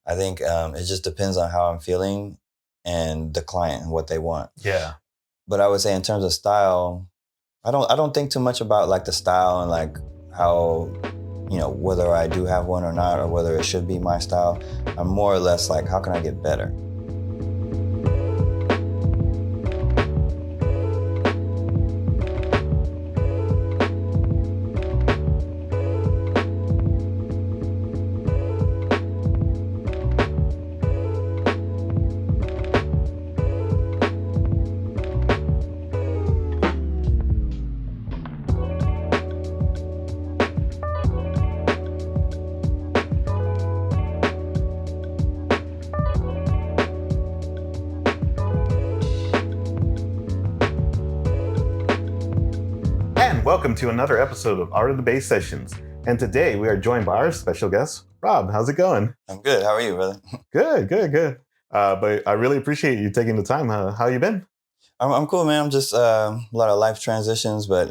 I think it just depends on how I'm feeling and the client and what they want. Yeah. But I would say in terms of style, I don't think too much about like the style and like how, whether I do have one or not, or whether it should be my style. I'm more or less like, how can I get better? Welcome to another episode of Art of the Bay Sessions. And today we are joined by our special guest, Rob. How's it going? I'm good. How are you, brother? Good. But I really appreciate you taking the time. How you been? I'm cool, man. I'm just a lot of life transitions, but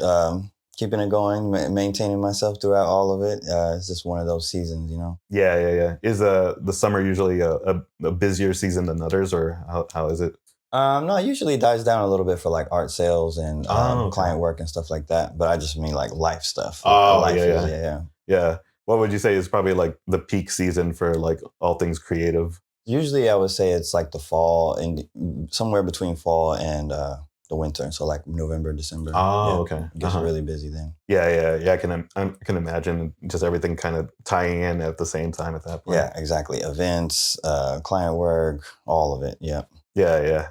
keeping it going, maintaining myself throughout all of it. It's just one of those seasons, Yeah. Is the summer usually a busier season than others, or how is it? No, it usually dies down a little bit for like art sales and client work and stuff like that. But I just mean like life stuff. Yeah. What would you say is probably like the peak season for like all things creative? Usually I would say it's like the fall and somewhere between fall and the winter. So like November, December. Okay. It gets really busy then. Yeah. I can imagine just everything kind of tying in at the same time at that point. Yeah, exactly. Events, client work, all of it. Yeah. Yeah.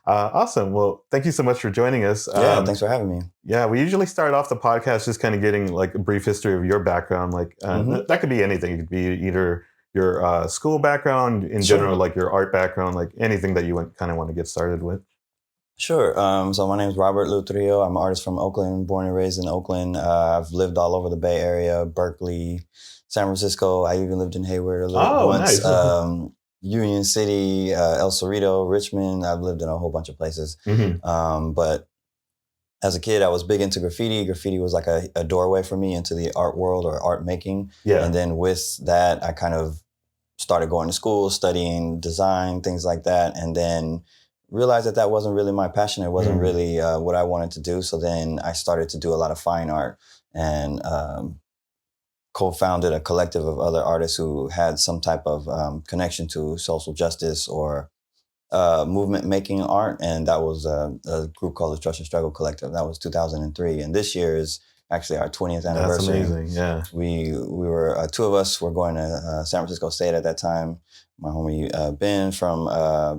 Awesome. Well, thank you so much for joining us. Yeah, thanks for having me. Yeah, we usually start off the podcast just kind of getting like a brief history of your background. Like that could be anything. It could be either your school background in general, like your art background, like anything that you kind of want to get started with. Sure. So my name is Robert Liu Trujillo. I'm an artist from Oakland, born and raised in Oakland. I've lived all over the Bay Area, Berkeley, San Francisco. I even lived in Hayward a little once. Nice. Union City, El Cerrito, Richmond. I've lived in a whole bunch of places. But as a kid, I was big into graffiti. Graffiti was like a doorway for me into the art world or art making. Yeah. And then with that, I kind of started going to school, studying design, things like that. And then realized that wasn't really my passion. It wasn't really what I wanted to do. So then I started to do a lot of fine art and co-founded a collective of other artists who had some type of connection to social justice or movement making art. And that was a group called the Trust and Struggle Collective. That was 2003. And this year is actually our 20th anniversary. That's amazing, yeah. We were, two of us were going to San Francisco State at that time. My homie Ben from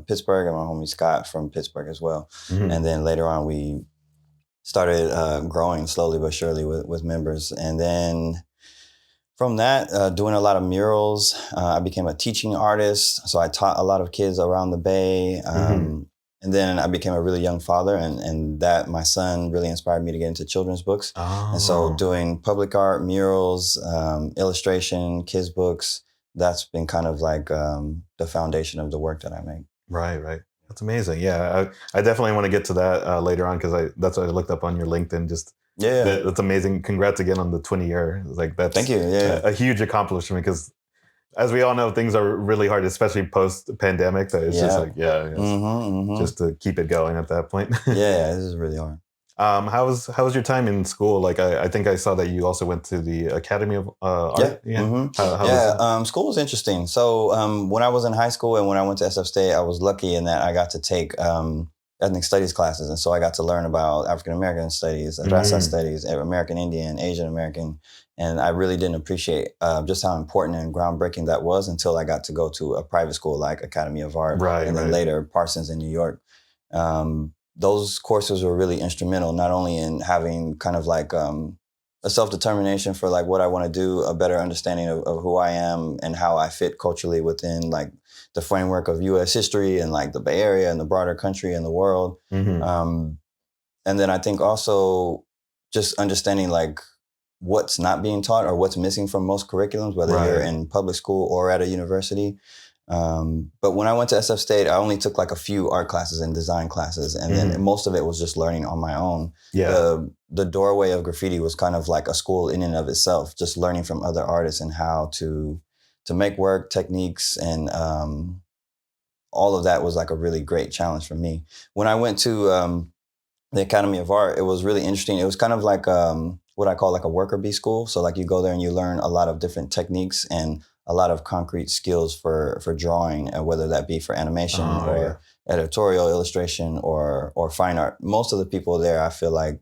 Pittsburgh and my homie Scott from Pittsburgh as well. And then later on we started growing slowly but surely with members. And then from that, doing a lot of murals, I became a teaching artist. So I taught a lot of kids around the Bay. And then I became a really young father, and that my son really inspired me to get into children's books. And so doing public art, murals, illustration, kids' books, that's been kind of like the foundation of the work that I make. Right. That's amazing. Yeah, I definitely want to get to that later on because that's what I looked up on your LinkedIn. That's amazing. Congrats again on the 20-year. Like that's thank you. Yeah, a huge accomplishment because, as we all know, things are really hard, especially post-pandemic. That it's just like just to keep it going at that point. Yeah, this is really hard. How was your time in school? Like I think I saw that you also went to the Academy of Art. School was interesting. So when I was in high school and when I went to SF State, I was lucky in that I got to take ethnic studies classes. And so I got to learn about African-American studies, Raza studies, American Indian, Asian American. And I really didn't appreciate just how important and groundbreaking that was until I got to go to a private school like Academy of Art and then later Parsons in New York. Those courses were really instrumental, not only in having kind of like a self-determination for like what I want to do, a better understanding of who I am and how I fit culturally within like the framework of U.S. history and like the Bay Area and the broader country and the world. And then I think also just understanding like what's not being taught or what's missing from most curriculums, whether you're in public school or at a university. But when I went to SF State, I only took like a few art classes and design classes. And then most of it was just learning on my own. The doorway of graffiti was kind of like a school in and of itself, just learning from other artists and how to to make work, techniques, and all of that was like a really great challenge for me. When I went to the Academy of Art, it was really interesting. It was kind of like what I call like a worker bee school. So like you go there and you learn a lot of different techniques and a lot of concrete skills for drawing, and whether that be for animation or editorial, illustration, or fine art. Most of the people there, I feel like,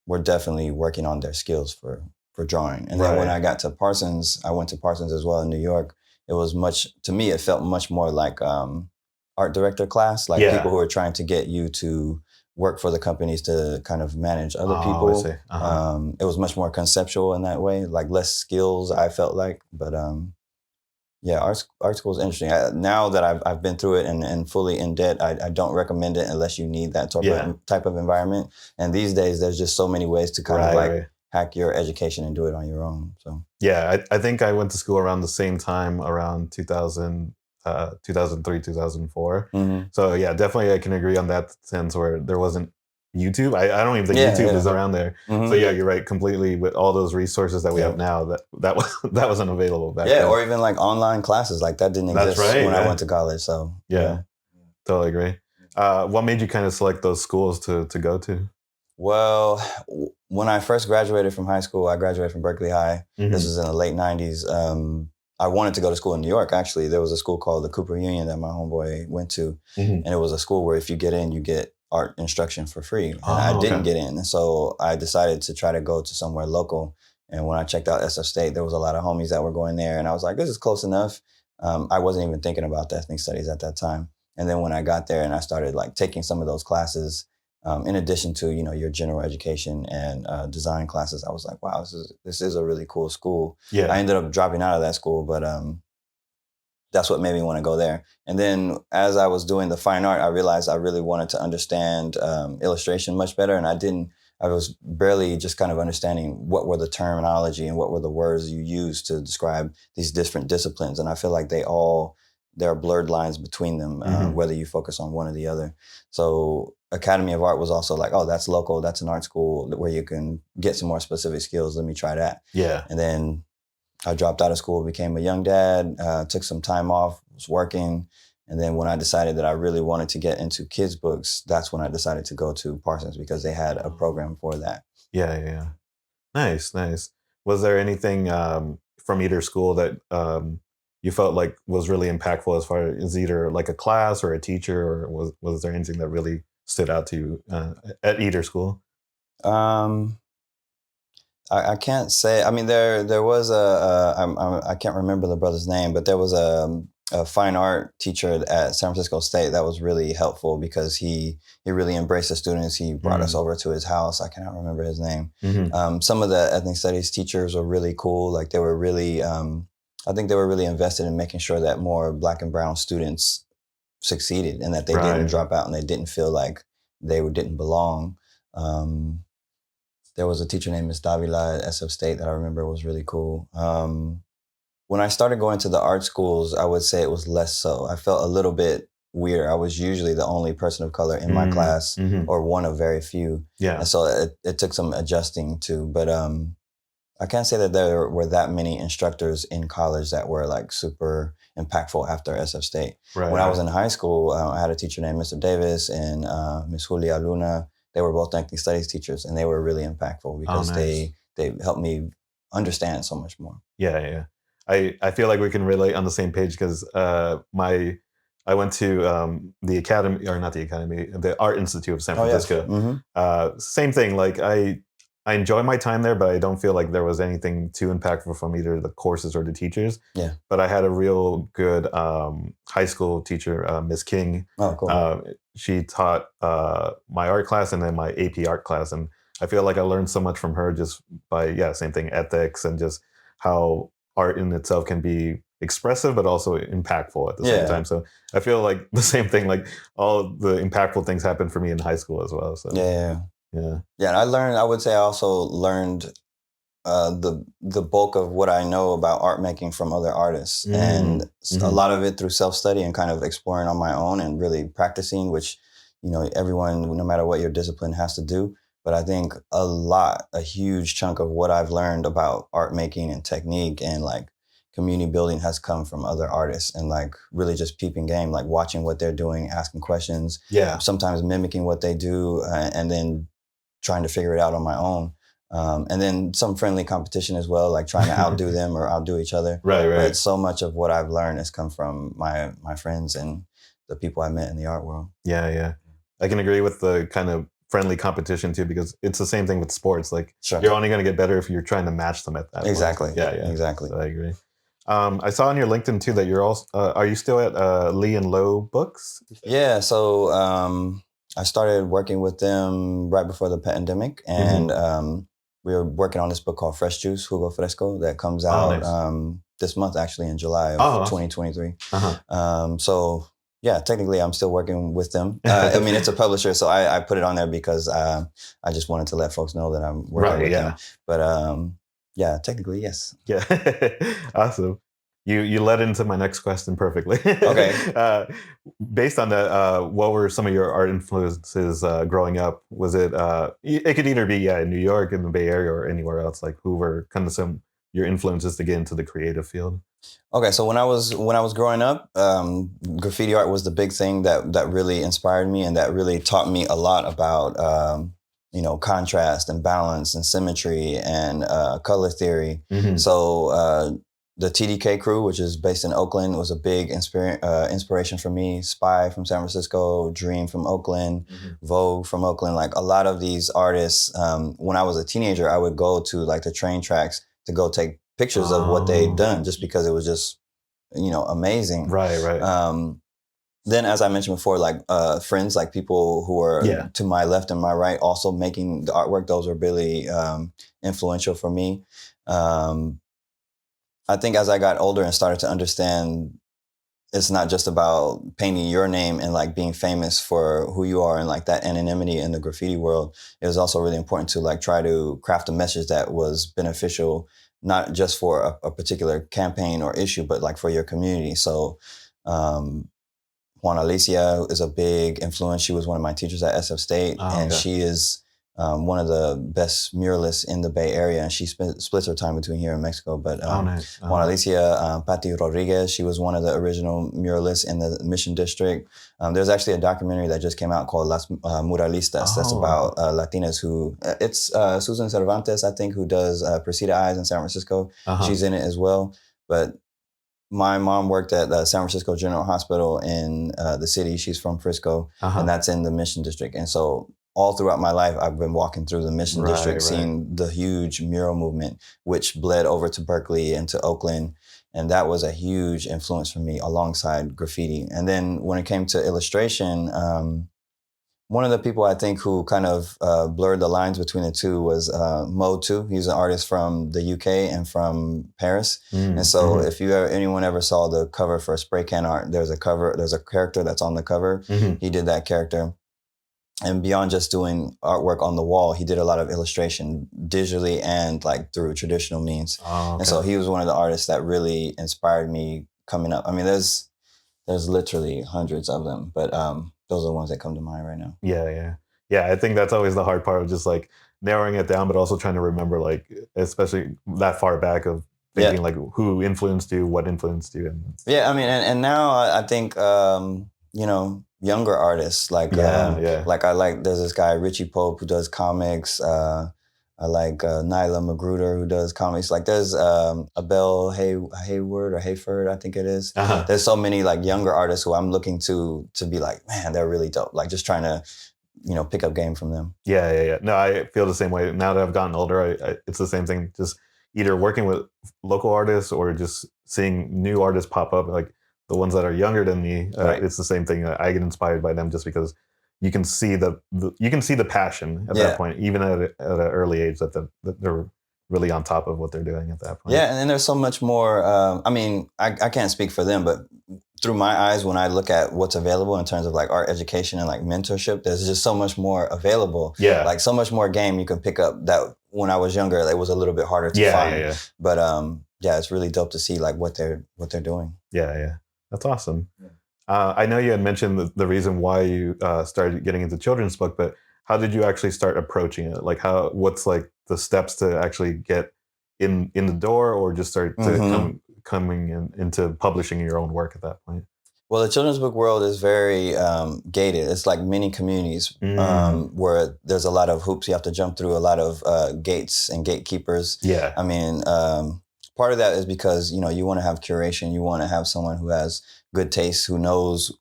were definitely working on their skills for drawing. And then when I got to Parsons, I went to Parsons as well in New York. It was to me, it felt much more like art director class, like people who are trying to get you to work for the companies to kind of manage other people. I see. It was much more conceptual in that way, like less skills, I felt like. But yeah, art school is interesting. Now that I've been through it and fully in debt, I don't recommend it unless you need that type of environment. And these days, there's just so many ways to kind of like hack your education and do it on your own. So yeah, I think I went to school around the same time, around 2003, 2004. So yeah, definitely I can agree on that sense where there wasn't YouTube. I don't even think YouTube is around there. So yeah, you're right completely. With all those resources that we have now, that wasn't available back then. Or even like online classes, like that didn't exist when I went to college. So yeah. Totally agree. What made you kind of select those schools to go to? Well, when I first graduated from high school, I graduated from Berkeley High. This was in the late 90s. I wanted to go to school in New York, actually. There was a school called the Cooper Union that my homeboy went to. And it was a school where if you get in, you get art instruction for free. And I didn't get in. And so I decided to try to go to somewhere local. And when I checked out SF State, there was a lot of homies that were going there. And I was like, this is close enough. I wasn't even thinking about the ethnic studies at that time. And then when I got there and I started like taking some of those classes, in addition to, your general education and design classes, I was like, wow, this is a really cool school. Yeah. I ended up dropping out of that school, but that's what made me want to go there. And then as I was doing the fine art, I realized I really wanted to understand illustration much better. And I was barely just kind of understanding what were the terminology and what were the words you use to describe these different disciplines. And I feel like there are blurred lines between them, whether you focus on one or the other. So Academy of Art was also like, oh, that's local. That's an art school where you can get some more specific skills. Let me try that. Yeah. And then I dropped out of school, became a young dad, took some time off, was working. And then when I decided that I really wanted to get into kids' books, that's when I decided to go to Parsons because they had a program for that. Yeah. Nice. Was there anything from either school that you felt like was really impactful as far as either like a class or a teacher, or was there anything that really stood out to you at either school? I can't say. I mean, there was I can't remember the brother's name, but there was a fine art teacher at San Francisco State that was really helpful because he really embraced the students. He brought us over to his house. I cannot remember his name. Some of the ethnic studies teachers were really cool. Like they were really, I think they were really invested in making sure that more Black and brown students succeeded and that they didn't drop out and they didn't feel like they didn't belong. There was a teacher named Miss Davila at SF State that I remember was really cool. When I started going to the art schools, I would say it was less so. I felt a little bit weird. I was usually the only person of color in my class or one of very few. Yeah. And so it took some adjusting to, but I can't say that there were that many instructors in college that were like super impactful after SF State. When I was in high school, I had a teacher named Mr. Davis and Miss Julia Luna. They were both ethnic studies teachers, and they were really impactful because they helped me understand so much more. Yeah. I feel like we can relate on the same page because I went to the academy, or not the academy, the Art Institute of San Francisco. Same thing. Like I enjoy my time there, but I don't feel like there was anything too impactful from either the courses or the teachers. Yeah. But I had a real good high school teacher, Miss King. Oh, cool. She taught my art class and then my AP art class. And I feel like I learned so much from her just by, same thing, ethics and just how art in itself can be expressive, but also impactful at the same time. So I feel like the same thing, like all the impactful things happened for me in high school as well. So Yeah. And I would say I also learned the bulk of what I know about art making from other artists, and a lot of it through self-study and kind of exploring on my own and really practicing, which, everyone, no matter what your discipline, has to do. But I think a huge chunk of what I've learned about art making and technique and like community building has come from other artists and like really just peeping game, like watching what they're doing, asking questions, sometimes mimicking what they do, and then trying to figure it out on my own. And then some friendly competition as well, like trying to outdo them or outdo each other. Right. But so much of what I've learned has come from my friends and the people I met in the art world. Yeah. I can agree with the kind of friendly competition too, because it's the same thing with sports. Like Sure. you're only going to get better if you're trying to match them at that Exactly. point. Yeah, Exactly. So I agree. I saw on your LinkedIn too that you're also, are you still at Lee and Low Books? Yeah. So I started working with them right before the pandemic, and we were working on this book called Fresh Juice, Jugo Fresco, that comes out this month, actually in July of 2023. So yeah, technically I'm still working with them. I mean, it's a publisher, so I put it on there because I just wanted to let folks know that I'm working with them. But yeah, technically, yes. Yeah. Awesome. You led into my next question perfectly. Okay. Based on that, what were some of your art influences growing up? Was it could either be in New York, in the Bay Area, or anywhere else? Like who were kind of some your influences to get into the creative field? Okay, so when I was growing up, graffiti art was the big thing that really inspired me and that really taught me a lot about contrast and balance and symmetry and color theory. So the TDK crew, which is based in Oakland, was a big inspiration for me. Spy from San Francisco, Dream from Oakland, Vogue from Oakland. Like a lot of these artists, when I was a teenager, I would go to like the train tracks to go take pictures of what they'd done, just because it was just, amazing. Right. Then, as I mentioned before, like friends, like people who are to my left and my right, also making the artwork. Those were really influential for me. I think as I got older and started to understand, it's not just about painting your name and like being famous for who you are and like that anonymity in the graffiti world. It was also really important to like try to craft a message that was beneficial, not just for a particular campaign or issue, but like for your community. So Juana Alicia is a big influence. She was one of my teachers at SF State, and she is one of the best muralists in the Bay Area, and she splits her time between here and Mexico. But Juana Alicia, Patti Rodriguez, she was one of the original muralists in the Mission District. There's actually a documentary that just came out called Las Muralistas. That's about Latinas who, it's Susan Cervantes, I think, who does Presida Eyes in San Francisco. She's in it as well. But my mom worked at the San Francisco General Hospital in the city. She's from Frisco, and that's in the Mission District. And so all throughout my life, I've been walking through the Mission District, seeing the huge mural movement, which bled over to Berkeley and to Oakland. And that was a huge influence for me alongside graffiti. And then when it came to illustration, one of the people I think who kind of blurred the lines between the two was Mo too. He's an artist from the UK and from Paris. And so if anyone ever saw the cover for Spray Can Art, there's a character that's on the cover. He did that character. And beyond just doing artwork on the wall, he did a lot of illustration digitally and like through traditional means. And so he was one of the artists that really inspired me coming up. I mean, there's literally hundreds of them, but those are the ones that come to mind right now. Yeah. I think that's always the hard part of just like narrowing it down, but also trying to remember, like, especially that far back of thinking like who influenced you, what influenced you. I mean, and now I think, younger artists, like, there's this guy, Richie Pope, who does comics. I like Nyla Magruder, who does comics. Like there's Abel Hayward or Hayford, I think it is. There's so many like younger artists who I'm looking to be like, man, they're really dope. Like just trying to, pick up game from them. Yeah. No, I feel the same way. Now that I've gotten older, it's the same thing. Just either working with local artists or just seeing new artists pop up, like the ones that are younger than me. It's the same thing. I get inspired by them just because you can see the passion at that point, even at an early age, that they're really on top of what they're doing at that point. Yeah, and then there's so much more. I mean, I can't speak for them, but through my eyes, when I look at what's available in terms of like art education and like mentorship, there's just so much more available. Yeah, like so much more game you can pick up that when I was younger, it was a little bit harder to find. Yeah. But it's really dope to see like what they're doing. Yeah. That's awesome. I know you had mentioned the reason why you started getting into children's book, but how did you actually start approaching it? Like what's like the steps to actually get in the door, or just start to coming into publishing your own work at that point? Well, the children's book world is very gated. It's like many communities where there's a lot of hoops you have to jump through, a lot of gates and gatekeepers. Yeah. I mean, part of that is because, you know, you want to have curation. You want to have someone who has good taste, who knows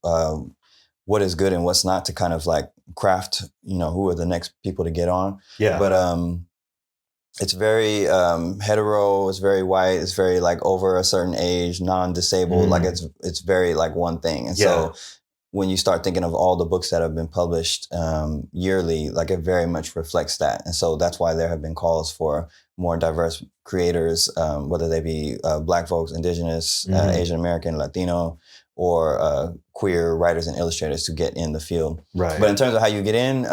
what is good and what's not, to kind of like craft, you know, who are the next people to get on. Yeah. But it's very hetero, it's very white, it's very like over a certain age, non-disabled, like it's very like one thing. And so when you start thinking of all the books that have been published yearly, like it very much reflects that. And so that's why there have been calls for more diverse creators, whether they be Black folks, Indigenous, Asian American, Latino, or queer writers and illustrators to get in the field. Right. But in terms of how you get in,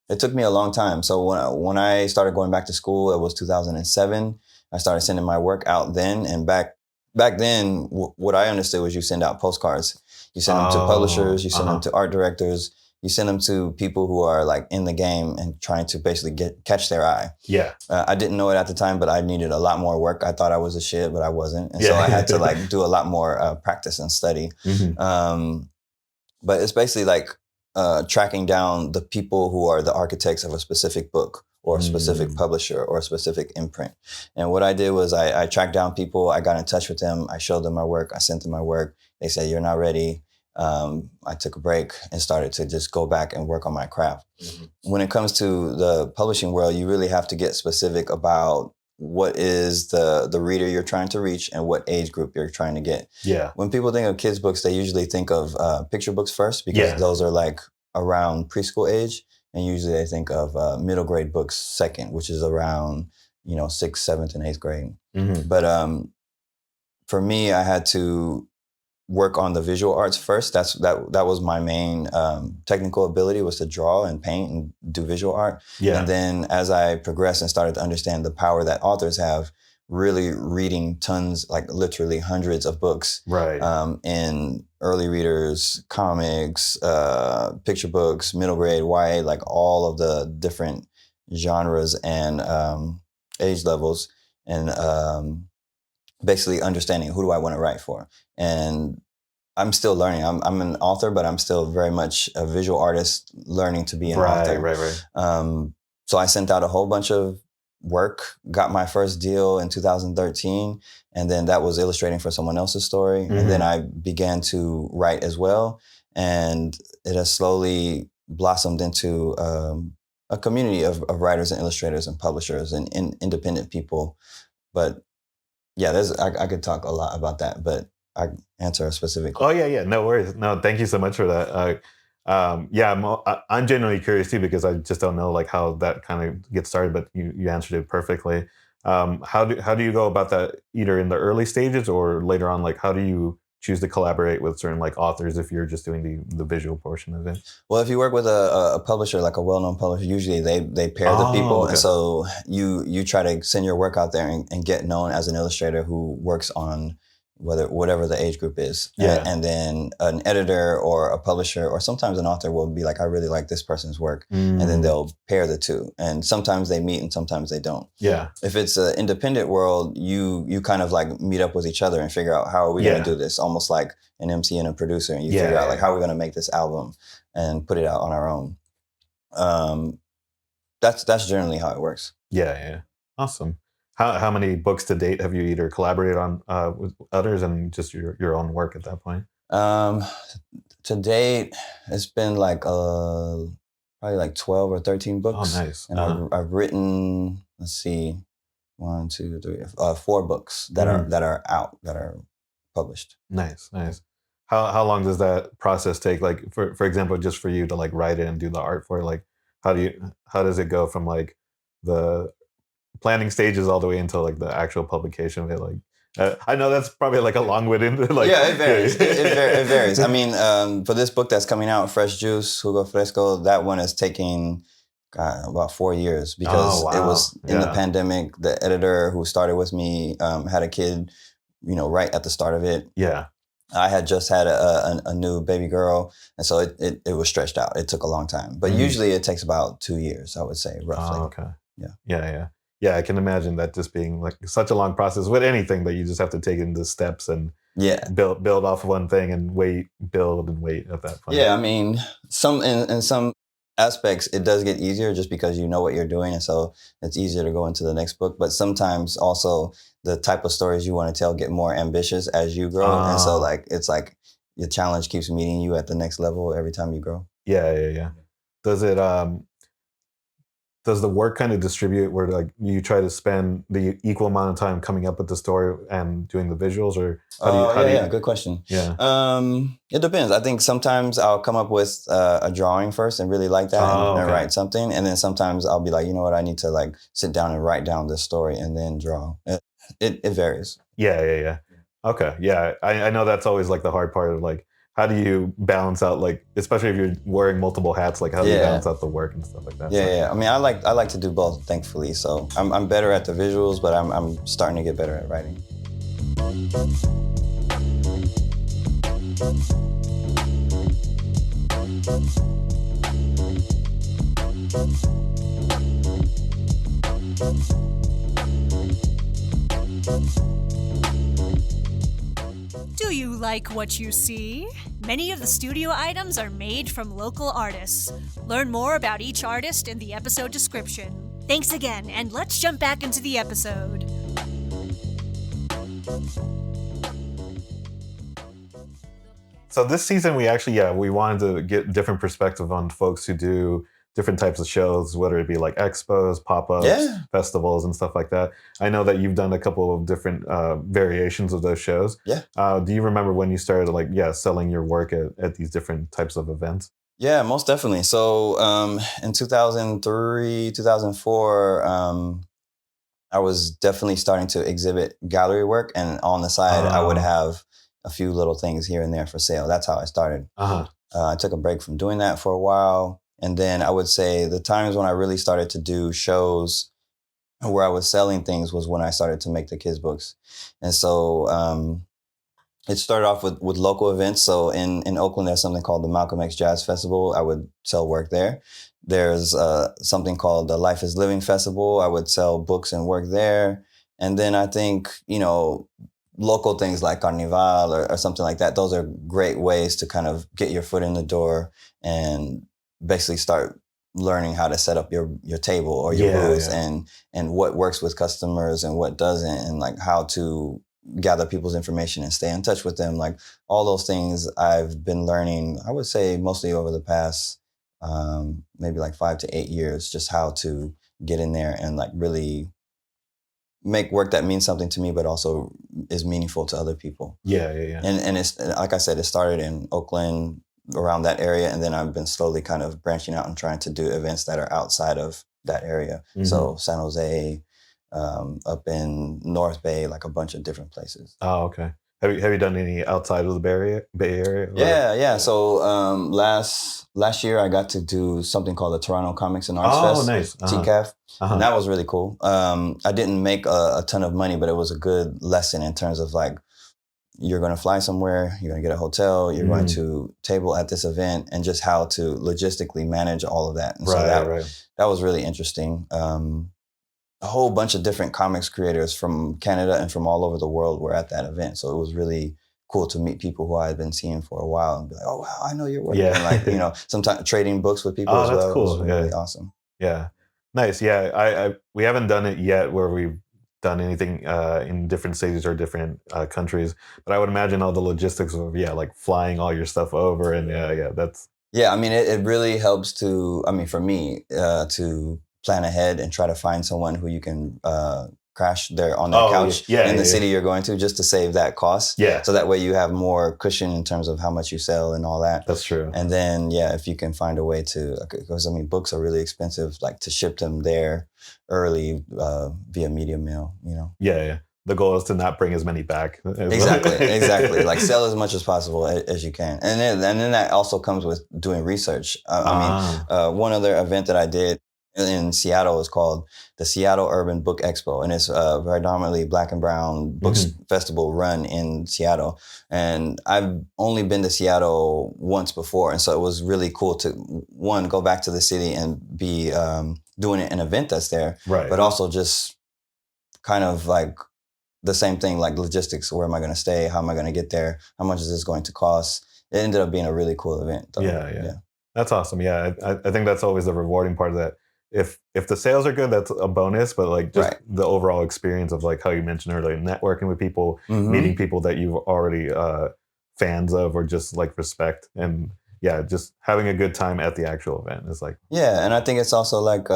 it took me a long time. So when I started going back to school, it was 2007. I started sending my work out then. And back then, what I understood was you send out postcards. You send them to publishers, you send them to art directors, you send them to people who are like in the game and trying to basically catch their eye. Yeah. I didn't know it at the time, but I needed a lot more work. I thought I was a shit, but I wasn't. And so I had to like do a lot more practice and study. But it's basically like tracking down the people who are the architects of a specific book or a specific publisher or a specific imprint. And what I did was I tracked down people, I got in touch with them, I showed them my work, I sent them my work. They said, "You're not ready." I took a break and started to just go back and work on my craft. When it comes to the publishing world, you really have to get specific about what is the reader you're trying to reach and what age group you're trying to get. Yeah. When people think of kids' books, they usually think of picture books first, because those are like around preschool age. And usually they think of middle grade books second, which is around, you know, 6th, 7th, and 8th grade. But for me, I had to work on the visual arts first. That was my main technical ability, was to draw and paint and do visual art. Yeah. And then as I progressed and started to understand the power that authors have, really reading tons, like literally hundreds of books, in early readers, comics, picture books, middle grade, YA, like all of the different genres and age levels, and basically understanding who do I want to write for. And I'm still learning. I'm an author, but I'm still very much a visual artist learning to be an author. Right. So I sent out a whole bunch of work, got my first deal in 2013, and then that was illustrating for someone else's story. And then I began to write as well. And it has slowly blossomed into a community of writers and illustrators and publishers and independent people. But yeah, I could talk a lot about that, but I answer a specific question. Oh, yeah. No worries. No, thank you so much for that. I'm genuinely curious too, because I just don't know like how that kind of gets started, but you answered it perfectly. How do you go about that, either in the early stages or later on? Like, how do you choose to collaborate with certain like authors if you're just doing the visual portion of it? Well, if you work with a publisher, like a well-known publisher, usually they pair the people. And so you try to send your work out there and get known as an illustrator who works on whatever the age group is. And then an editor or a publisher or sometimes an author will be like, I really like this person's work. And then they'll pair the two. And sometimes they meet and sometimes they don't. Yeah. If it's an independent world, you kind of like meet up with each other and figure out, how are we going to do this? Almost like an MC and a producer. And you figure out like, how are we going to make this album and put it out on our own? That's generally how it works. Yeah. Awesome. How many books to date have you either collaborated on with others and just your own work at that point? To date, it's been like probably like 12 or 13 books. Oh, nice. And I've written, let's see, 1, 2, 3, 4 books that are out, that are published. Nice. How long does that process take? Like for example, just for you to like write it and do the art for it, like how does it go from like the planning stages all the way until like the actual publication of it? Like I know that's probably like a long-winded like it varies. It varies. I mean, for this book that's coming out, Fresh Juice, Jugo Fresco, that one is taking about 4 years because it was in the pandemic. The editor who started with me had a kid, right at the start of it. Yeah. I had just had a new baby girl, and so it was stretched out. It took a long time, but usually it takes about 2 years, I would say, roughly. Oh, okay. Yeah. Yeah, I can imagine that just being like such a long process with anything that you just have to take into steps and build off one thing and build and wait at that point. Yeah, I mean, in some aspects it does get easier just because you know what you're doing, and so it's easier to go into the next book. But sometimes also the type of stories you want to tell get more ambitious as you grow, and so like it's like the challenge keeps meeting you at the next level every time you grow. Yeah. Does it does the work kind of distribute where like you try to spend the equal amount of time coming up with the story and doing the visuals, or how do you good question. Yeah. It depends. I think sometimes I'll come up with a drawing first and really like that and write something, and then sometimes I'll be like, you know what, I need to like sit down and write down this story and then draw. It varies. Yeah. Okay. Yeah, I know that's always like the hard part of like, how do you balance out, like, especially if you're wearing multiple hats, like how do you balance out the work and stuff like that? Yeah. I mean, I like to do both, thankfully. So I'm better at the visuals, but I'm starting to get better at writing. Do you like what you see? Many of the studio items are made from local artists. Learn more about each artist in the episode description. Thanks again, and let's jump back into the episode. So this season we wanted to get different perspective on folks who do different types of shows, whether it be like expos, pop-ups, festivals, and stuff like that. I know that you've done a couple of different variations of those shows. Yeah. Do you remember when you started selling your work at these different types of events? Yeah, most definitely. So in 2003, 2004, I was definitely starting to exhibit gallery work, and on the side I would have a few little things here and there for sale. That's how I started. I took a break from doing that for a while. And then I would say the times when I really started to do shows where I was selling things was when I started to make the kids' books. And so it started off with local events. So in Oakland, there's something called the Malcolm X Jazz Festival. I would sell work there. There's something called the Life is Living Festival. I would sell books and work there. And then I think, local things like Carnival or something like that, those are great ways to kind of get your foot in the door and basically start learning how to set up your table or your booth and what works with customers and what doesn't, and like how to gather people's information and stay in touch with them. Like all those things I've been learning, I would say mostly over the past maybe like 5 to 8 years, just how to get in there and like really make work that means something to me, but also is meaningful to other people. Yeah. And it's, like I said, it started in Oakland, around that area, and then I've been slowly kind of branching out and trying to do events that are outside of that area. So San Jose, up in North Bay, like a bunch of different places. Oh, okay. Have you done any outside of the Bay Area? Yeah. So last year I got to do something called the Toronto Comics and Arts Fest. Oh, nice. TCAF. And that was really cool. I didn't make a ton of money, but it was a good lesson in terms of like, you're going to fly somewhere, you're going to get a hotel, you're going to table at this event, and just how to logistically manage all of that. And so that was really interesting. A whole bunch of different comics creators from Canada and from all over the world were at that event. So it was really cool to meet people who I had been seeing for a while and be like, oh, wow, I know you're working. And like, sometimes trading books with people as well. That's cool. It was really awesome. Yeah. Nice. Yeah. We haven't done it yet where we've done anything in different cities or different countries, but I would imagine all the logistics of like flying all your stuff over, and that's I mean it really helps for me to plan ahead and try to find someone who you can crash there on their couch in the city you're going to, just to save that cost. So that way you have more cushion in terms of how much you sell and all that. That's true. And then if you can find a way to, because I mean books are really expensive, like to ship them there early via media mail, Yeah. The goal is to not bring as many back. Exactly. Like sell as much as possible as you can. And then that also comes with doing research. One other event that I did in Seattle is called the Seattle Urban Book Expo, and it's a predominantly Black and Brown books festival run in Seattle. And I've only been to Seattle once before, and so it was really cool to go back to the city and be doing an event that's there, Right. but also just kind of like the same thing, like logistics. Where am I going to stay? How am I going to get there? How much is this going to cost? It ended up being a really cool event, though. Yeah. That's awesome. Yeah, I think that's always the rewarding part of that. If the sales are good, that's a bonus. But like just the overall experience of like how you mentioned earlier, networking with people, meeting people that you've already fans of or just like respect, and just having a good time at the actual event is like and I think it's also like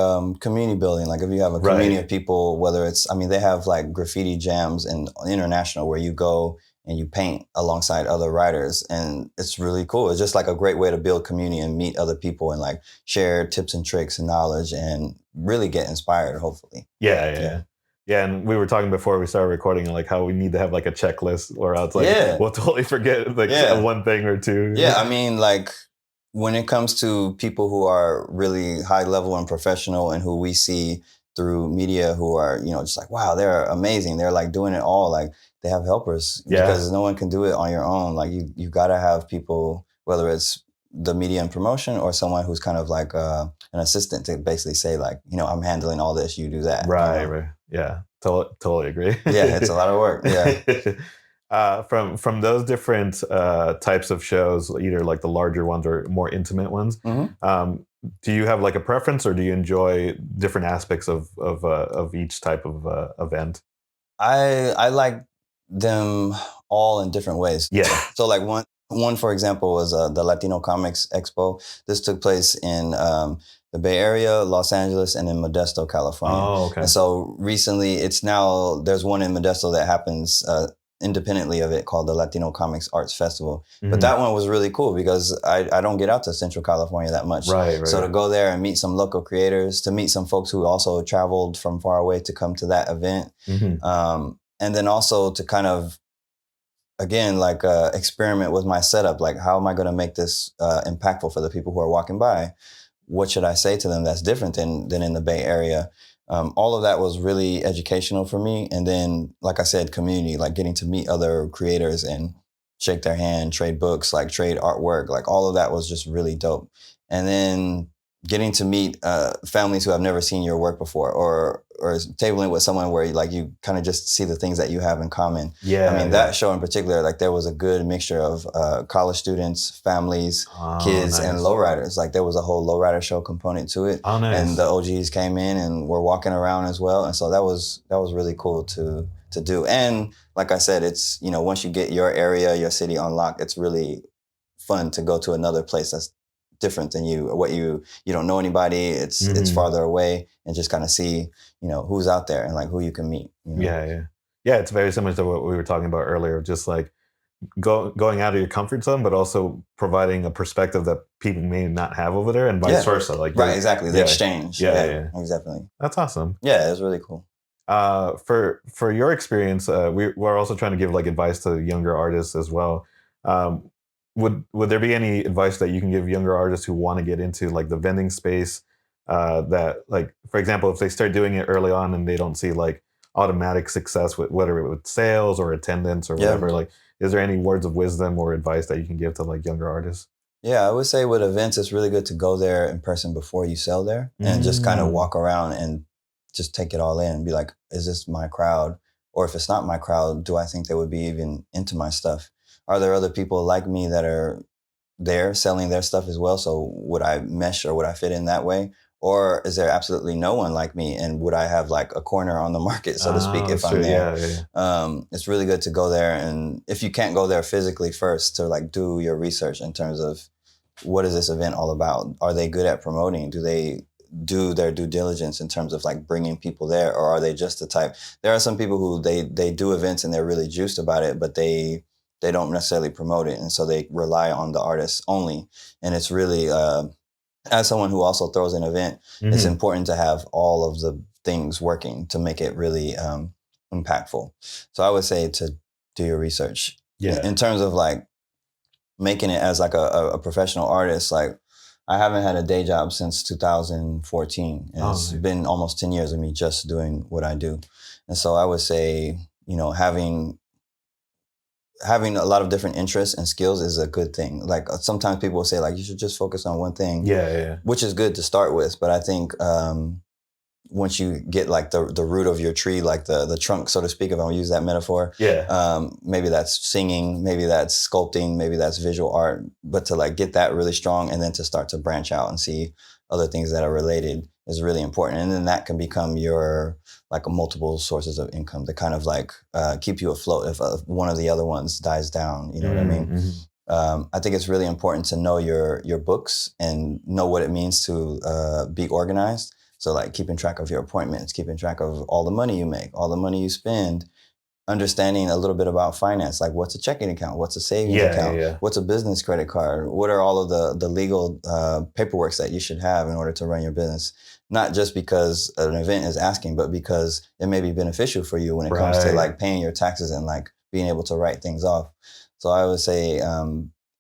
community building. Like if you have a community of people, whether it's they have like graffiti jams and international where you go and you paint alongside other writers, and it's really cool. It's just like a great way to build community and meet other people and like share tips and tricks and knowledge and really get inspired, hopefully. Yeah, and we were talking before we started recording, like how we need to have like a checklist, or else like we'll totally forget like one thing or two. Yeah, I mean, like when it comes to people who are really high level and professional and who we see through media who are, just like, wow, they're amazing. They're like doing it all. Like they have helpers because no one can do it on your own. Like you got to have people, whether it's the media and promotion or someone who's kind of like an assistant to basically say like, I'm handling all this, you do that. Right. Yeah, totally agree. Yeah, it's a lot of work. Yeah. From those different types of shows, either like the larger ones or more intimate ones, do you have like a preference, or do you enjoy different aspects of each type of event? I like them all in different ways. Yeah. So like one for example was the Latino Comics Expo. This took place in the Bay Area, Los Angeles, and in Modesto, California. Oh, okay. And so recently, there's one in Modesto that happens independently of it called the Latino Comics Arts Festival. But that one was really cool because I don't get out to Central California that much. Right. So to go there and meet some local creators, to meet some folks who also traveled from far away to come to that event. And then also to kind of, again, like experiment with my setup. Like, how am I going to make this impactful for the people who are walking by? What should I say to them that's different than in the Bay Area? All of that was really educational for me. And then, like I said, community, like getting to meet other creators and shake their hand, trade books, like trade artwork, like all of that was just really dope. And then getting to meet families who have never seen your work before, or tabling with someone where you kind of just see the things that you have in common. That show in particular, like there was a good mixture of college students, families, kids, and lowriders. Like there was a whole lowrider show component to it. Oh, nice. And the OGs came in and were walking around as well. And so that was really cool to do. And like I said, it's, once you get your area, your city on lock, it's really fun to go to another place that's different than you don't know anybody. It's farther away, and just kind of see who's out there and like who you can meet. Yeah. It's very similar to what we were talking about earlier, just like going out of your comfort zone, but also providing a perspective that people may not have over there, and vice versa. Like exactly, the exchange. Yeah, exactly. That's awesome. Yeah, it was really cool. For your experience, we're also trying to give like advice to younger artists as well. Would there be any advice that you can give younger artists who want to get into like the vending space? That, like, for example, if they start doing it early on and they don't see like automatic success with whether it with sales or attendance or whatever, like, is there any words of wisdom or advice that you can give to like younger artists? Yeah, I would say with events, it's really good to go there in person before you sell there, and just kind of walk around and just take it all in and be like, is this my crowd? Or if it's not my crowd, do I think they would be even into my stuff? Are there other people like me that are there selling their stuff as well? So would I mesh or would I fit in that way? Or is there absolutely no one like me? And would I have like a corner on the market, so to speak, if I'm there? It's really good to go there. And if you can't go there physically first, to like do your research in terms of what is this event all about? Are they good at promoting? Do they do their due diligence in terms of like bringing people there? Or are they just the type? There are some people who they do events and they're really juiced about it, but they don't necessarily promote it. And so they rely on the artists only. And it's really, as someone who also throws an event, it's important to have all of the things working to make it really impactful. So I would say to do your research. In terms of like making it as like a professional artist, like I haven't had a day job since 2014. And it's been almost 10 years of me just doing what I do. And so I would say, having a lot of different interests and skills is a good thing. Like sometimes people will say like, you should just focus on one thing. Which is good to start with. But I think once you get like the root of your tree, like the trunk, so to speak, if I use that metaphor. Yeah. Maybe that's singing, maybe that's sculpting, maybe that's visual art, but to like get that really strong and then to start to branch out and see other things that are related is really important. And then that can become your like multiple sources of income to kind of like keep you afloat if one of the other ones dies down, you know what I mean? I think it's really important to know your books and know what it means to be organized. So like keeping track of your appointments, keeping track of all the money you make, all the money you spend, understanding a little bit about finance, like what's a checking account, what's a savings account, what's a business credit card, what are all of the legal paperwork that you should have in order to run your business. Not just because an event is asking, but because it may be beneficial for you when it comes to like paying your taxes and like being able to write things off. So I would say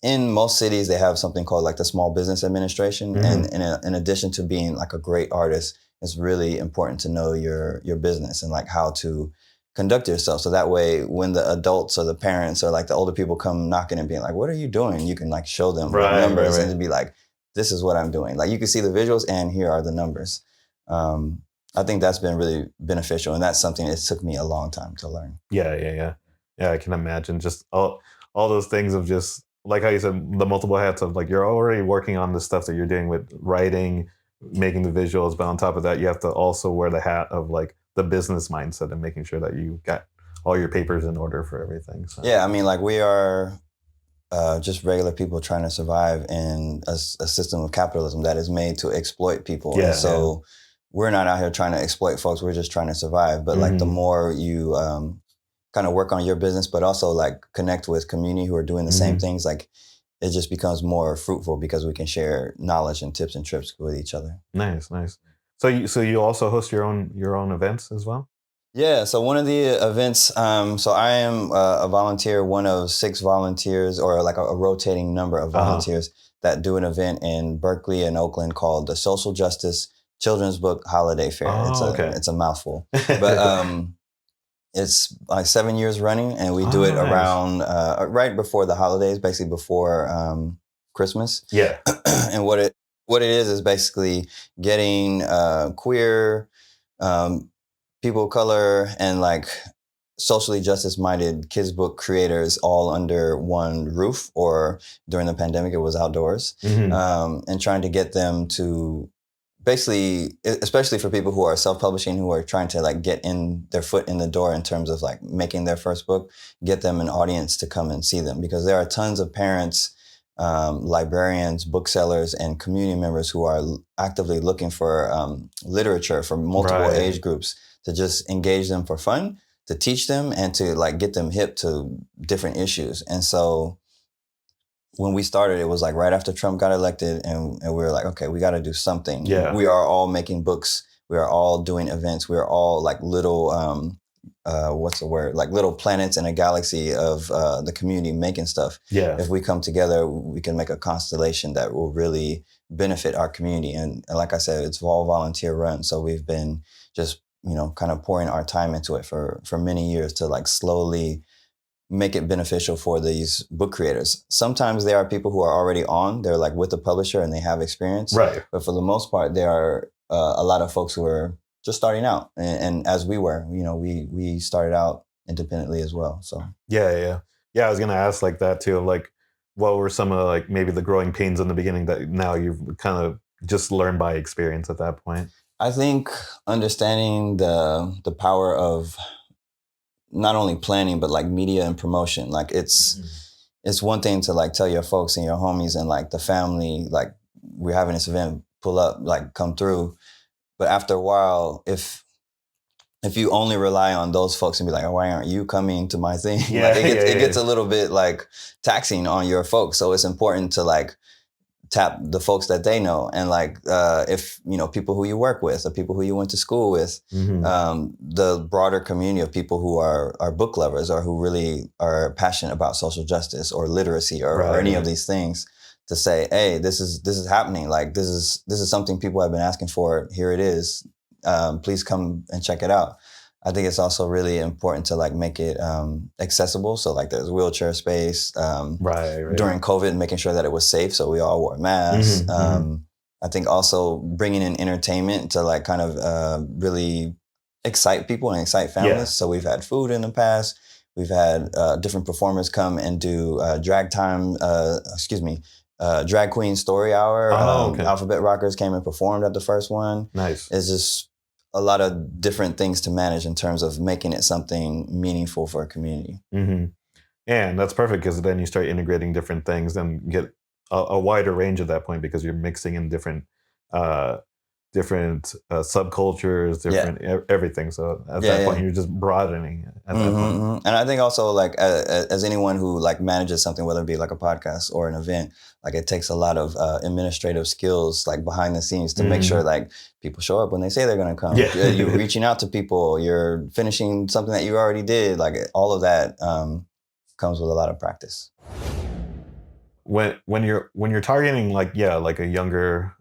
in most cities, they have something called like the Small Business Administration. And in addition to being like a great artist, it's really important to know your business and like how to conduct yourself. So that way, when the adults or the parents or like the older people come knocking and being like, what are you doing? You can like show them the numbers and to be like, this is what I'm doing. Like you can see the visuals and here are the numbers. I think that's been really beneficial. And that's something it took me a long time to learn. Yeah, I can imagine just all those things of just like how you said, the multiple hats of like, you're already working on the stuff that you're doing with writing, making the visuals, but on top of that, you have to also wear the hat of like the business mindset and making sure that you got all your papers in order for everything. So. Yeah, I mean, like we are just regular people trying to survive in a system of capitalism that is made to exploit people. Yeah, and so we're not out here trying to exploit folks. We're just trying to survive. But like the more you kind of work on your business, but also like connect with community who are doing the same things, like it just becomes more fruitful because we can share knowledge and tips and tricks with each other. Nice. So you also host your own events as well? Yeah. So one of the events, so I am a volunteer, one of 6 volunteers or like a rotating number of volunteers that do an event in Berkeley and Oakland called the Social Justice Children's Book Holiday Fair. It's a mouthful, but it's like 7 years running, and we do it around right before the holidays, basically before Christmas. Yeah. And what it is basically getting queer, people of color, and like socially justice-minded kids book creators all under one roof, or during the pandemic, it was outdoors, and trying to get them to basically, especially for people who are self-publishing, who are trying to like get in their foot in the door in terms of like making their first book, get them an audience to come and see them, because there are tons of parents, librarians, booksellers, and community members who are actively looking for literature from multiple age groups to just engage them for fun, to teach them, and to like get them hip to different issues. And so when we started, it was like right after Trump got elected, and we were like, okay, we got to do something. Yeah. We are all making books. We are all doing events. We are all like little, what's the word? Like little planets in a galaxy of the community making stuff. Yeah. If we come together, we can make a constellation that will really benefit our community. And like I said, it's all volunteer run. So we've been just, kind of pouring our time into it for many years to like slowly make it beneficial for these book creators. Sometimes there are people who are already on, they're like with the publisher and they have experience. Right. But for the most part, there are a lot of folks who are just starting out. And as we were, we started out independently as well. So yeah. I was going to ask like that too. Like, what were some of like maybe the growing pains in the beginning that now you've kind of just learned by experience at that point? I think understanding the power of not only planning, but like media and promotion. Like it's one thing to like tell your folks and your homies and like the family, like we're having this event, pull up, like come through. But after a while, if you only rely on those folks and be like, oh, why aren't you coming to my thing? Yeah, like it gets a little bit like taxing on your folks. So it's important to like tap the folks that they know. And like, if, people who you work with or people who you went to school with, the broader community of people who are book lovers or who really are passionate about social justice or literacy or any of these things, to say, hey, this is happening. Like, this is something people have been asking for. Here it is. Please come and check it out. I think it's also really important to like make it accessible. So like there's wheelchair space. During COVID, making sure that it was safe. So we all wore masks. I I think also bringing in entertainment to like kind of really excite people and excite families. Yeah. So we've had food in the past. We've had different performers come and do drag queen story hour. Okay. Alphabet Rockers came and performed at the first one. Nice. It's just a lot of different things to manage in terms of making it something meaningful for a community. Mm-hmm. And that's perfect because then you start integrating different things and get a wider range at that point because you're mixing in different subcultures, different everything. So at that point, you're just broadening it at that point. Mm-hmm. And I think also like as anyone who like manages something, whether it be like a podcast or an event, like it takes a lot of administrative skills like behind the scenes to make sure like people show up when they say they're going to come. Yeah. You're reaching out to people, you're finishing something that you already did. Like all of that comes with a lot of practice. When you're targeting like a younger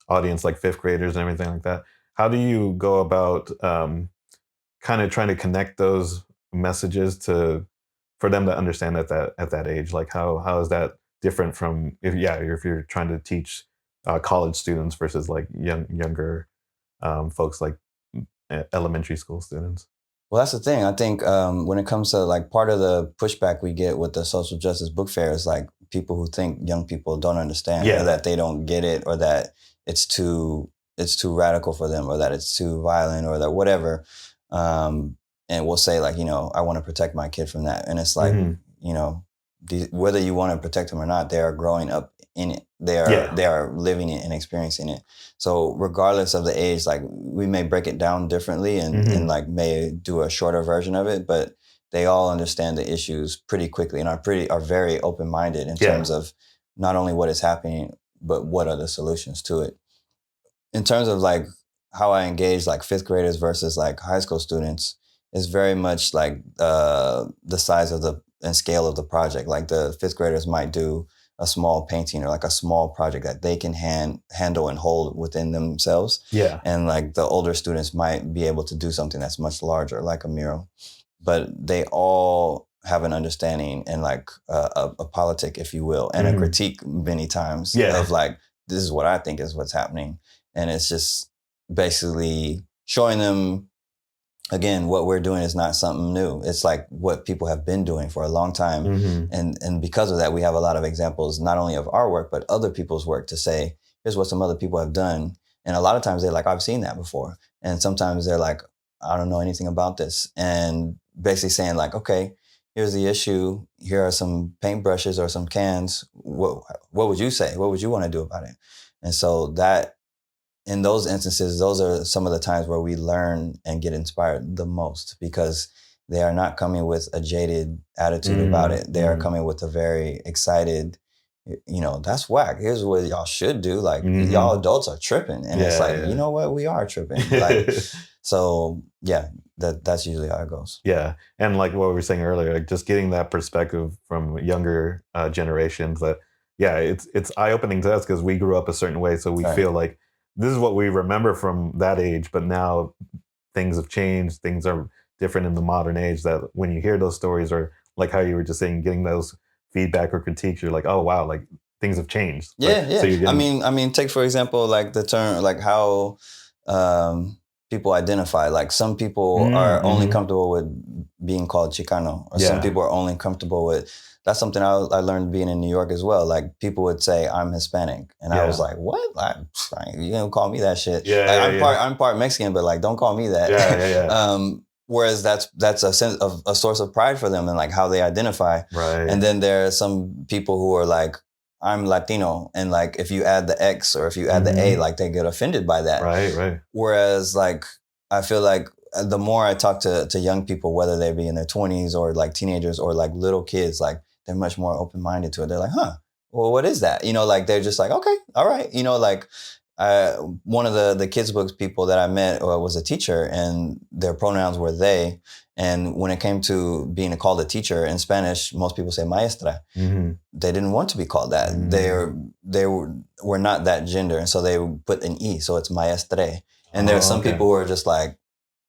audience, like fifth graders and everything like that, how do you go about kind of trying to connect those messages for them to understand at that age? Like how is that different from if you're trying to teach college students versus like younger folks like elementary school students? Well, that's the thing. I think when it comes to like part of the pushback we get with the social justice book fair is like people who think young people don't understand or that they don't get it or that it's too radical for them or that it's too violent or that whatever. And we'll say like, I want to protect my kid from that. And it's like, whether you want to protect them or not, they are growing up in it. They are living it and experiencing it. So regardless of the age, like we may break it down differently and like may do a shorter version of it, but they all understand the issues pretty quickly and are very open-minded in terms of not only what is happening, but what are the solutions to it. In terms of like how I engage like fifth graders versus like high school students is very much like the size of and scale of the project. Like the fifth graders might do a small painting or like a small project that they can handle and hold within themselves. Yeah. And like the older students might be able to do something that's much larger, like a mural. But they all have an understanding and like a politic, if you will, and a critique many times of like, this is what I think is what's happening. And it's just basically showing them, again, what we're doing is not something new. It's like what people have been doing for a long time. And because of that, we have a lot of examples, not only of our work, but other people's work to say, here's what some other people have done. And a lot of times they're like, I've seen that before. And sometimes they're like, I don't know anything about this. And basically saying like, okay, here's the issue. Here are some paintbrushes or some cans. What would you say? What would you want to do about it? And so that, in those instances, those are some of the times where we learn and get inspired the most because they are not coming with a jaded attitude about it. They are coming with a very excited, that's whack. Here's what y'all should do. Like y'all adults are tripping. And it's like, you know what? We are tripping. Like, so yeah, that's usually how it goes. Yeah. And like what we were saying earlier, like just getting that perspective from younger generations that, it's eye-opening to us because we grew up a certain way. So we feel like, this is what we remember from that age, but now things have changed. Things are different in the modern age that when you hear those stories or like how you were just saying, getting those feedback or critiques, you're like, oh, wow, like things have changed. Yeah. So I mean, take for example, like the term, like how people identify. Like some people are only comfortable with being called Chicano or some people are only comfortable with. That's something I learned being in New York as well. Like people would say I'm Hispanic, and I was like, "What? Like, you don't call me that shit." I'm part Mexican, but like, don't call me that. Whereas that's a sense of a source of pride for them and like how they identify. Right. And then there are some people who are like, I'm Latino, and like if you add the X or if you add the A, like they get offended by that. Right. Whereas like I feel like the more I talk to young people, whether they be in their 20s or like teenagers or like little kids, like they're much more open-minded to it. They're like, well, what is that? Like they're just like, okay, all right. Like one of the kids' books people that I met was a teacher and their pronouns were they. And when it came to being called a teacher in Spanish, most people say maestra. They didn't want to be called that. They were not that gender. And so they put an E, so it's maestre. And there are some people who are just like,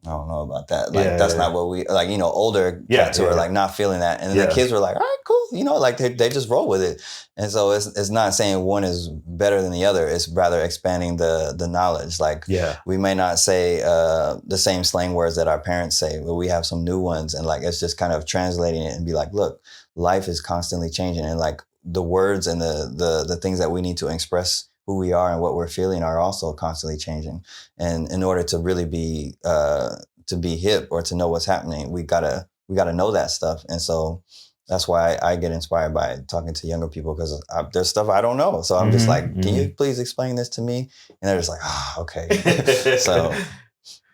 I don't know about that. Like, that's not what we, like, older cats who are like not feeling that. And then the kids were like, all right, cool. like they just roll with it. And so it's not saying one is better than the other. It's rather expanding the knowledge. Like we may not say the same slang words that our parents say, but we have some new ones. And like, it's just kind of translating it and be like, look, life is constantly changing. And like the words and the things that we need to express who we are and what we're feeling are also constantly changing. And in order to really be hip or to know what's happening, we gotta know that stuff. And so that's why I get inspired by talking to younger people, because there's stuff I don't know. So I'm just like, can you please explain this to me? And they're just like, okay. So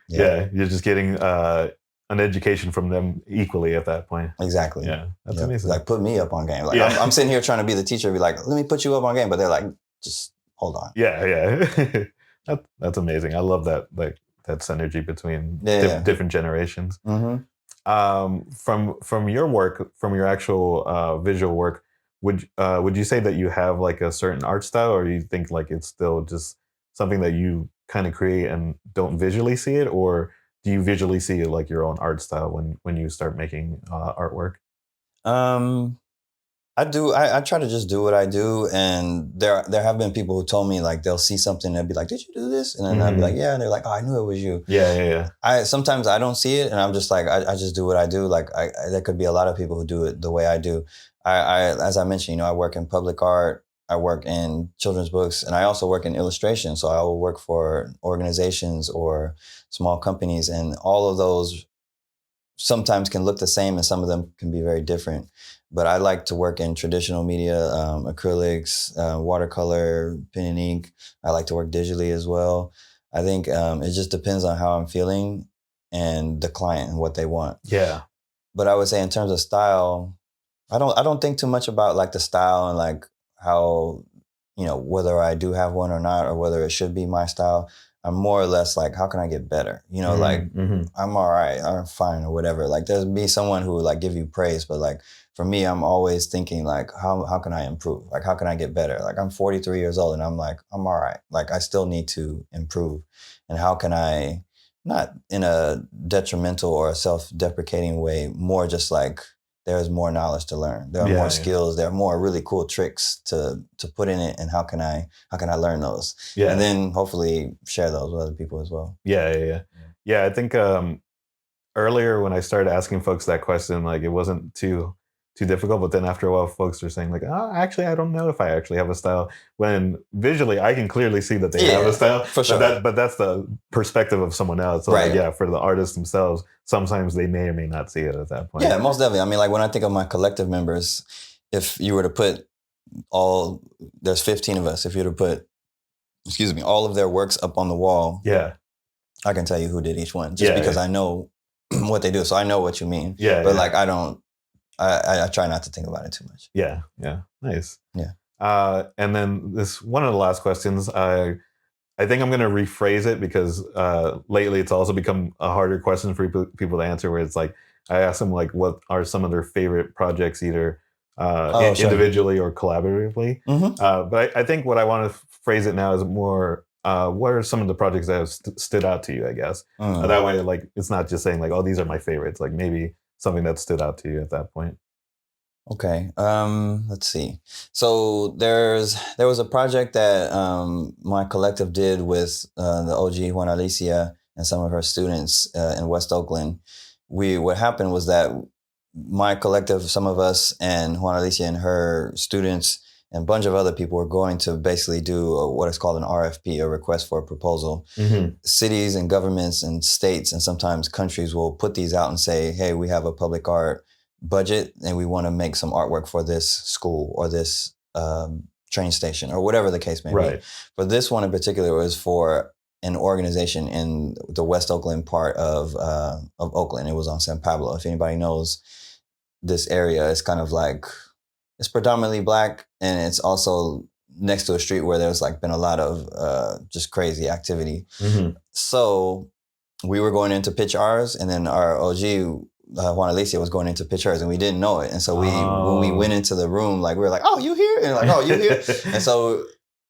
you're just getting an education from them equally at that point. Exactly. Yeah, that's amazing. Like, put me up on game. Like I'm sitting here trying to be the teacher, be like, let me put you up on game, but they're like, just hold on. Yeah. That's amazing. I love that, like that synergy between different generations. From your work, from your actual visual work, would you say that you have like a certain art style, or do you think like it's still just something that you kind of create and don't visually see it, or do you visually see like your own art style when you start making artwork? I do. I try to just do what I do, and there have been people who told me like they'll see something and be like, "Did you do this?" And then I'd be like, "Yeah," and they're like, "Oh, I knew it was you." Yeah. Sometimes I don't see it, and I'm just like, I just do what I do. Like there could be a lot of people who do it the way I do. As I mentioned, I work in public art, I work in children's books, and I also work in illustration. So I will work for organizations or small companies, and all of those sometimes can look the same, and some of them can be very different. But I like to work in traditional media, acrylics, watercolor, pen and ink. I like to work digitally as well. I think it just depends on how I'm feeling and the client and what they want. Yeah. But I would say in terms of style, I don't think too much about like the style and like how, whether I do have one or not, or whether it should be my style. I'm more or less like, how can I get better? I'm all right, I'm fine, or whatever. Like there's be someone who would like give you praise, but like for me, I'm always thinking like, how can I improve? Like, how can I get better? Like I'm 43 years old and I'm like, I'm all right. Like I still need to improve. And how can I, not in a detrimental or a self-deprecating way, more just like, there's more knowledge to learn. There are more skills. There are more really cool tricks to put in it. And how can I learn those? Yeah. And then hopefully share those with other people as well. Yeah. I think earlier when I started asking folks that question, like it wasn't too difficult. But then after a while, folks are saying like, oh, actually, I don't know if I actually have a style. When visually, I can clearly see that they have a style. For sure. But that's the perspective of someone else. So right. Like, for the artists themselves, sometimes they may or may not see it at that point. Yeah, most definitely. I mean, like when I think of my collective members, if you were to put there's 15 of us, if you were to put, all of their works up on the wall, I can tell you who did each one just because I know what they do. So I know what you mean. But like, I try not to think about it too much. Yeah. Nice. Yeah. And then one of the last questions, I think I'm going to rephrase it because lately it's also become a harder question for people to answer, where it's like, I ask them like, what are some of their favorite projects, either individually or collaboratively? But I think what I want to phrase it now is more, what are some of the projects that have stood out to you, I guess? That way, like, it's not just saying like, oh, these are my favorites, like maybe something that stood out to you at that point. Okay. Let's see. So there was a project that my collective did with the OG Juana Alicia and some of her students in West Oakland. What happened was that my collective, some of us, and Juana Alicia and her students and a bunch of other people were going to basically do what is called an RFP, a request for a proposal. Cities and governments and states and sometimes countries will put these out and say, hey, we have a public art budget and we want to make some artwork for this school or this train station or whatever the case may be. For this one in particular, it was for an organization in the West Oakland part of Oakland. It was on San Pablo. If anybody knows this area, it's kind of like, it's predominantly Black, and it's also next to a street where there's like been a lot of just crazy activity. So we were going in to pitch ours, and then our OG, Juana Alicia, was going in to pitch hers, and we didn't know it. And so when we went into the room, like we were like, oh, you here? And like, oh, you here? And so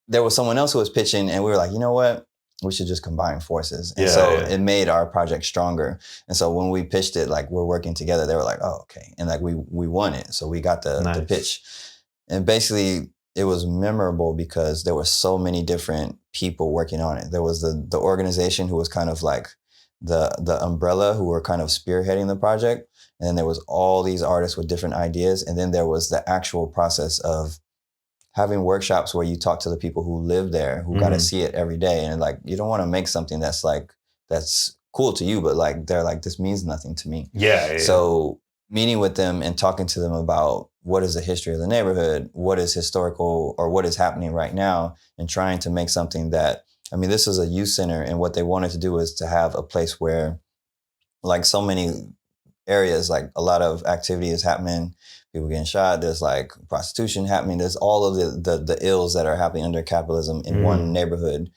there was someone else who was pitching, and we were like, you know what? we should just combine forces. And so it made our project stronger. And so when we pitched it, like we're working together, they were like, oh, okay. And like we won it. So we got the pitch. And basically it was memorable because there were so many different people working on it. There was the organization who was kind of like the umbrella who were kind of spearheading the project. And then there was all these artists with different ideas. And then there was the actual process of having workshops where you talk to the people who live there, who got to see it every day. And like, you don't want to make something that's cool to you, but like, they're like, this means nothing to me. Yeah. So meeting with them and talking to them about what is the history of the neighborhood, what is historical or what is happening right now, and trying to make something that, I mean, this is a youth center, and what they wanted to do is to have a place where, like so many areas, like a lot of activity is happening, people getting shot, there's like prostitution happening, there's all of the ills that are happening under capitalism in one neighborhood,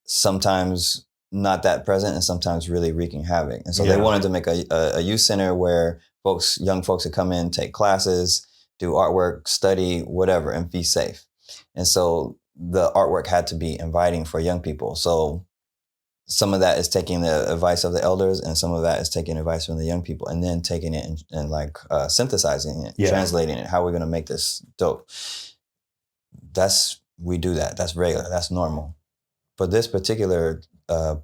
sometimes not that present and sometimes really wreaking havoc. And so they wanted to make a youth center where young folks could come in, take classes, do artwork, study, whatever, and be safe. And so the artwork had to be inviting for young people. So some of that is taking the advice of the elders, and some of that is taking advice from the young people, and then taking it and like synthesizing it, translating it. How we're going to make this dope. We do that. That's regular. That's normal. For this particular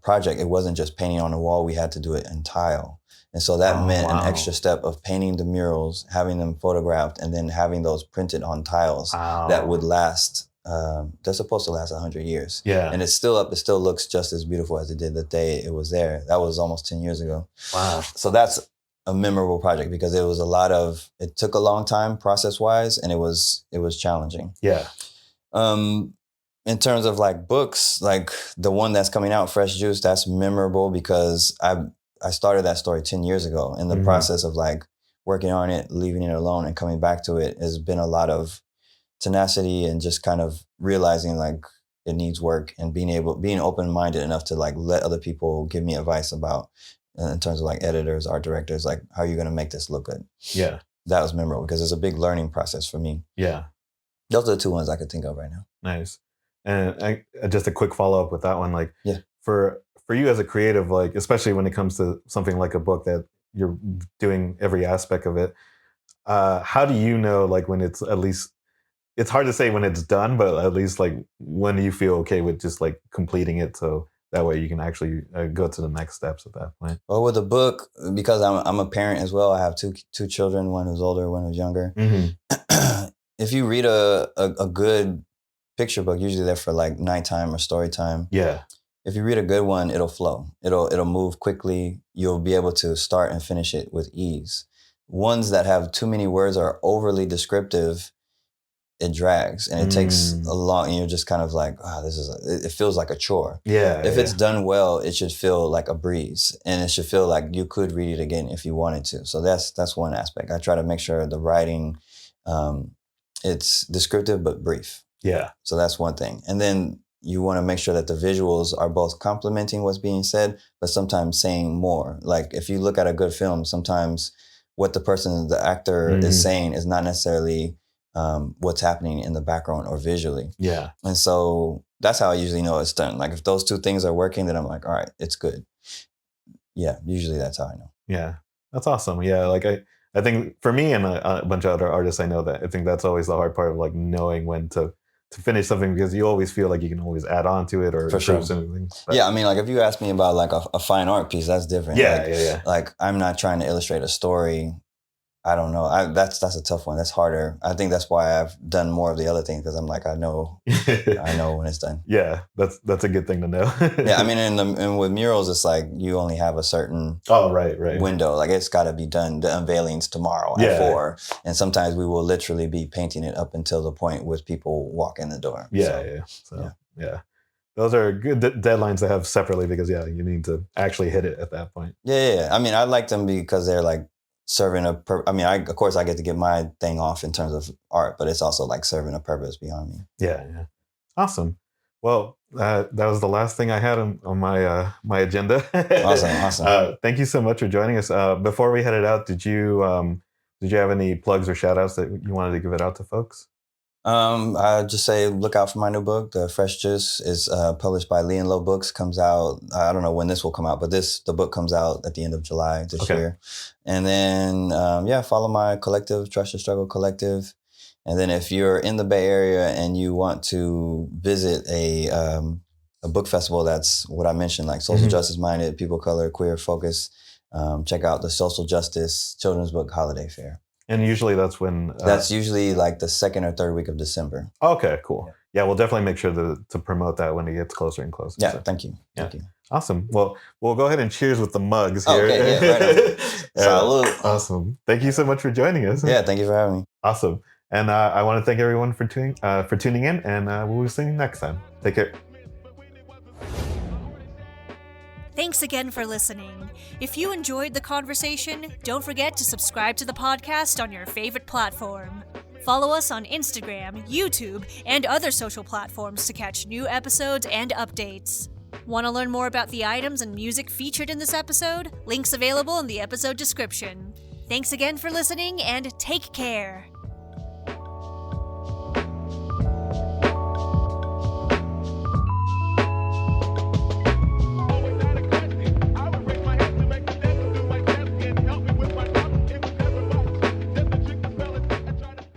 project, it wasn't just painting on the wall. We had to do it in tile. And so that meant an extra step of painting the murals, having them photographed, and then having those printed on tiles that would last. They're supposed to last 100 years. Yeah. And it's still up. It still looks just as beautiful as it did the day it was there. That was almost 10 years ago. Wow. So that's a memorable project because it took a long time process-wise, and it was challenging. Yeah. In terms of like books, like the one that's coming out, Fresh Juice, that's memorable because I started that story 10 years ago. And the process of like working on it, leaving it alone, and coming back to it has been a lot of tenacity and just kind of realizing like it needs work, and being open-minded enough to like let other people give me advice about, in terms of like editors, art directors, like how are you going to make this look good? Yeah. That was memorable because it's a big learning process for me. Yeah. Those are the two ones I could think of right now. Nice. And just a quick follow-up with that one, like for you as a creative, like especially when it comes to something like a book that you're doing every aspect of it, how do you know like when it's at least, it's hard to say when it's done, but at least like when do you feel okay with just like completing it, so that way you can actually go to the next steps at that point? Well, with the book, because I'm a parent as well, I have two children, one who's older, one who's younger. If you read a good picture book, usually they're for like nighttime or story time. Yeah. If you read a good one, it'll flow. It'll move quickly. You'll be able to start and finish it with ease. Ones that have too many words or overly descriptive, it drags and it takes a long, and you're just kind of like, it feels like a chore. Yeah. If it's done well, it should feel like a breeze, and it should feel like you could read it again if you wanted to. So that's one aspect. I try to make sure the writing, it's descriptive but brief. Yeah. So that's one thing. And then you want to make sure that the visuals are both complementing what's being said, but sometimes saying more. Like if you look at a good film, sometimes what the actor is saying is not necessarily what's happening in the background or visually. Yeah. And so that's how I usually know it's done. Like if those two things are working, then I'm like, all right, it's good. Yeah. Usually that's how I know. Yeah. That's awesome. Yeah. Like I think for me and a bunch of other artists I know, that I think that's always the hard part of like knowing when to finish something, because you always feel like you can always add on to it or improve something. Yeah, I mean, like if you ask me about like a fine art piece, that's different. Yeah, Like I'm not trying to illustrate a story. I don't know. That's a tough one. That's harder. I think that's why I've done more of the other things, because I'm like, I know when it's done. Yeah, that's a good thing to know. Yeah, I mean, and with murals, it's like you only have a certain window. Like it's got to be done. The unveiling's tomorrow at 4, and sometimes we will literally be painting it up until the point where people walk in the door. Yeah, yeah. Those are good deadlines to have separately, because you need to actually hit it at that point. Yeah. I mean, I like them because they're like serving of course I get to get my thing off in terms of art, but it's also like serving a purpose beyond me. Yeah. Awesome. Well, that was the last thing I had on my my agenda. Awesome. Thank you so much for joining us. Before we headed out, did you have any plugs or shout outs that you wanted to give it out to folks? I just say look out for my new book. The Fresh Juice is published by Lee and Low Books. Comes out. I don't know when this will come out, but the book comes out at the end of July this year. And then follow my collective, Trust Your Struggle Collective. And then if you're in the Bay Area and you want to visit a book festival, that's what I mentioned, like social justice minded, people of color, queer focus. Check out the Social Justice Children's Book Holiday Fair. And usually that's when... that's usually like the second or third week of December. Okay, cool. Yeah, we'll definitely make sure to promote that when it gets closer and closer. Yeah, thank you. Thank you. Awesome. Well, we'll go ahead and cheers with the mugs here. Okay, yeah, right on. Salud. Awesome. Thank you so much for joining us. Yeah, thank you for having me. Awesome. And I want to thank everyone for tuning in, and we'll see you next time. Take care. Thanks again for listening. If you enjoyed the conversation, don't forget to subscribe to the podcast on your favorite platform. Follow us on Instagram, YouTube, and other social platforms to catch new episodes and updates. Want to learn more about the items and music featured in this episode? Links available in the episode description. Thanks again for listening, and take care.